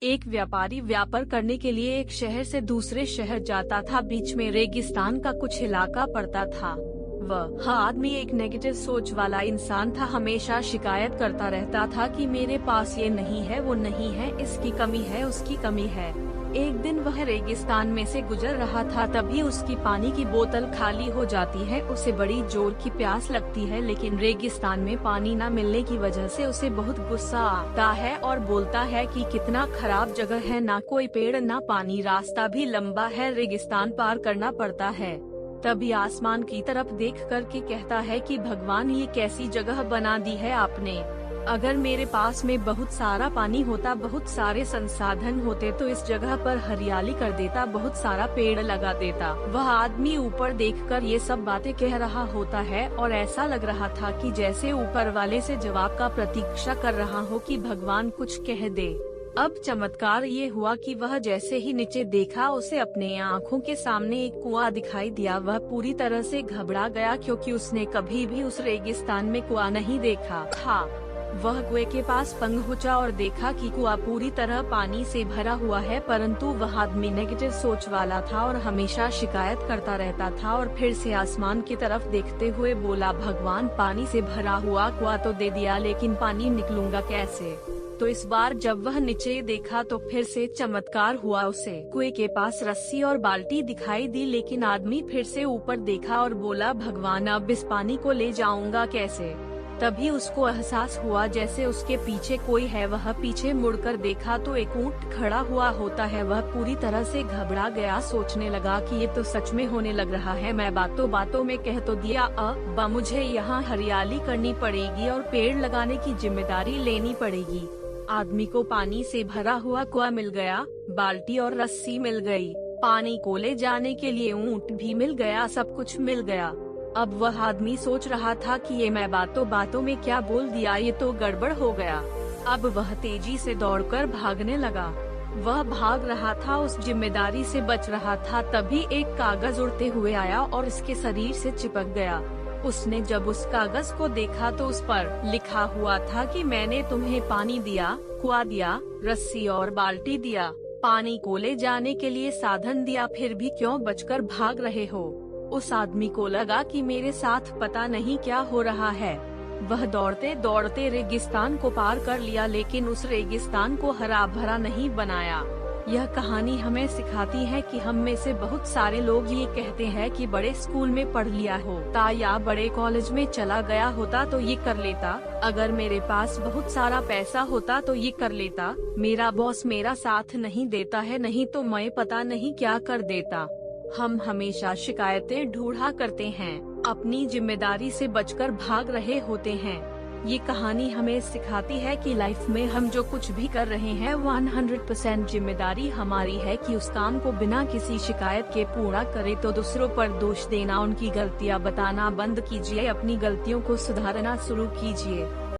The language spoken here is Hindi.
एक व्यापारी व्यापार करने के लिए एक शहर से दूसरे शहर जाता था। बीच में रेगिस्तान का कुछ इलाका पड़ता था। वह आदमी एक नेगेटिव सोच वाला इंसान था। हमेशा शिकायत करता रहता था कि मेरे पास ये नहीं है, वो नहीं है, इसकी कमी है, उसकी कमी है। एक दिन वह रेगिस्तान में से गुजर रहा था, तभी उसकी पानी की बोतल खाली हो जाती है। उसे बड़ी जोर की प्यास लगती है, लेकिन रेगिस्तान में पानी न मिलने की वजह से उसे बहुत गुस्सा आता है और बोलता है कि कितना खराब जगह है, ना कोई पेड़ ना पानी, रास्ता भी लंबा है, रेगिस्तान पार करना पड़ता है। तभी आसमान की तरफ देख कर के कहता है कि भगवान, ये कैसी जगह बना दी है आपने। अगर मेरे पास में बहुत सारा पानी होता, बहुत सारे संसाधन होते तो इस जगह पर हरियाली कर देता, बहुत सारा पेड़ लगा देता। वह आदमी ऊपर देखकर ये सब बातें कह रहा होता है और ऐसा लग रहा था कि जैसे ऊपर वाले से जवाब का प्रतीक्षा कर रहा हो कि भगवान कुछ कह दे। अब चमत्कार ये हुआ कि वह जैसे ही नीचे देखा, उसे अपने आँखों के सामने एक कुआं दिखाई दिया। वह पूरी तरह से घबरा गया, क्योंकि उसने कभी भी उस रेगिस्तान में कुआं नहीं देखा था। वह कुएं के पास पहुंचा और देखा कि कुआं पूरी तरह पानी से भरा हुआ है, परंतु वह आदमी नेगेटिव सोच वाला था और हमेशा शिकायत करता रहता था। और फिर से आसमान की तरफ देखते हुए बोला, भगवान, पानी से भरा हुआ कुआं तो दे दिया, लेकिन पानी निकलूंगा कैसे? तो इस बार जब वह नीचे देखा तो फिर से चमत्कार हुआ। उसे कुएं के पास रस्सी और बाल्टी दिखाई दी, लेकिन आदमी फिर से ऊपर देखा और बोला, भगवान, अब इस पानी को ले जाऊंगा कैसे? तभी उसको एहसास हुआ जैसे उसके पीछे कोई है। वह पीछे मुड़कर देखा तो एक ऊंट खड़ा हुआ होता है। वह पूरी तरह से घबरा गया, सोचने लगा कि ये तो सच में होने लग रहा है। मैं बातों बातों में कह तो दिया, अब मुझे यहाँ हरियाली करनी पड़ेगी और पेड़ लगाने की जिम्मेदारी लेनी पड़ेगी। आदमी को पानी से भरा हुआ कुआं मिल गया, बाल्टी और रस्सी मिल गई, पानी को ले जाने के लिए ऊंट भी मिल गया, सब कुछ मिल गया। अब वह आदमी सोच रहा था कि ये मैं बातों बातों में क्या बोल दिया, ये तो गड़बड़ हो गया। अब वह तेजी से दौड़कर भागने लगा। वह भाग रहा था, उस जिम्मेदारी से बच रहा था। तभी एक कागज उड़ते हुए आया और इसके शरीर से चिपक गया। उसने जब उस कागज को देखा तो उस पर लिखा हुआ था कि मैंने तुम्हें पानी दिया, कुआं दिया, रस्सी और बाल्टी दिया, पानी को ले जाने के लिए साधन दिया, फिर भी क्यों बचकर भाग रहे हो? उस आदमी को लगा कि मेरे साथ पता नहीं क्या हो रहा है। वह दौड़ते दौड़ते रेगिस्तान को पार कर लिया, लेकिन उस रेगिस्तान को हरा भरा नहीं बनाया। यह कहानी हमें सिखाती है कि हम में से बहुत सारे लोग ये कहते हैं कि बड़े स्कूल में पढ़ लिया होता या बड़े कॉलेज में चला गया होता तो ये कर लेता, अगर मेरे पास बहुत सारा पैसा होता तो ये कर लेता, मेरा बॉस मेरा साथ नहीं देता है, नहीं तो मैं पता नहीं क्या कर देता। हम हमेशा शिकायतें ढूंढा करते हैं, अपनी जिम्मेदारी से बचकर भाग रहे होते हैं। ये कहानी हमें सिखाती है कि लाइफ में हम जो कुछ भी कर रहे हैं 100% जिम्मेदारी हमारी है कि उस काम को बिना किसी शिकायत के पूरा करें। तो दूसरों पर दोष देना, उनकी गलतियां बताना बंद कीजिए, अपनी गलतियों को सुधारना शुरू कीजिए।